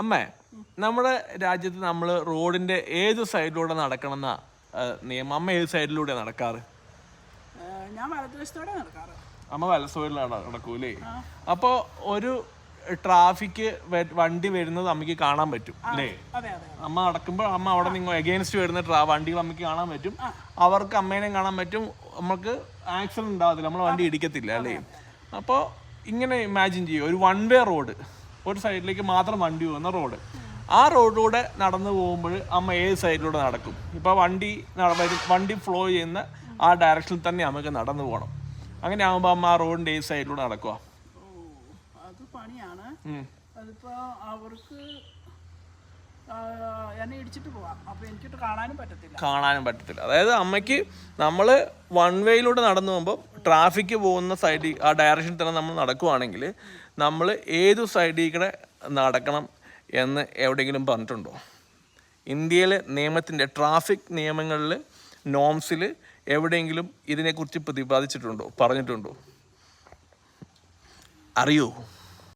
അമ്മേ, നമ്മുടെ രാജ്യത്ത് നമ്മൾ റോഡിന്റെ ഏത് സൈഡിലൂടെ നടക്കണം എന്നാ നിയമം? അമ്മ ഏത് സൈഡിലൂടെ നടക്കാറ്? ഞാൻ വലതുവശത്തോടെ നടക്കാറ്. അമ്മ വല സൈഡിലാണ് നടക്കൂലേ? അപ്പൊ ഒരു ട്രാഫിക് വണ്ടി വരുന്നത് അമ്മയ്ക്ക് കാണാൻ പറ്റും അല്ലേ? അമ്മ നടക്കുമ്പോൾ അമ്മ അവിടെ നിങ്ങൾ എഗെയിൻസ്റ്റ് വരുന്ന വണ്ടികൾ അമ്മയ്ക്ക് കാണാൻ പറ്റും. അവർക്ക് അമ്മേനെയും കാണാൻ പറ്റും. നമുക്ക് ആക്സിഡന്റ് ഉണ്ടാകത്തില്ല, നമ്മളെ വണ്ടി ഇടിക്കത്തില്ല അല്ലേ? അപ്പോൾ ഇങ്ങനെ ഇമാജിൻ ചെയ്യും, ഒരു വൺ വേ റോഡ്, ഒരു സൈഡിലേക്ക് മാത്രം വണ്ടി പോകുന്ന റോഡ്. ആ റോഡിലൂടെ നടന്നു പോകുമ്പോൾ അമ്മ ഏത് സൈഡിലൂടെ നടക്കും? ഇപ്പോൾ വണ്ടി ഫ്ലോ ചെയ്യുന്ന ആ ഡയറക്ഷനിൽ തന്നെ നമുക്ക് നടന്നു പോകണം. അങ്ങനെ ആകുമ്പോൾ അമ്മ ആ റോഡിൻ്റെ ഏത് സൈഡിലൂടെ നടക്കുക? അത് പണിയാണ്. അതിപ്പോ അവർക്ക് എന്നെ ഇടിച്ചിട്ട് പോവാം, അപ്പൊ എനിക്കിട്ട് കാണാനും പറ്റത്തില്ല. അതായത് അമ്മയ്ക്ക് നമ്മൾ വൺ വേയിലൂടെ നടന്നു പോകുമ്പോൾ ട്രാഫിക് പോകുന്ന സൈഡിൽ ആ ഡയറക്ഷനിൽ തന്നെ നമ്മൾ നടക്കുവാണെങ്കിൽ നമ്മൾ ഏത് സൈഡിൽ കൂടെ നടക്കണം എന്ന് എവിടെയെങ്കിലും പറഞ്ഞിട്ടുണ്ടോ? ഇന്ത്യയിലെ നിയമത്തിൻ്റെ ട്രാഫിക് നിയമങ്ങളിൽ നോംസിൽ എവിടെയെങ്കിലും ഇതിനെക്കുറിച്ച് പ്രതിപാദിച്ചിട്ടുണ്ടോ, പറഞ്ഞിട്ടുണ്ടോ? അറിയോ?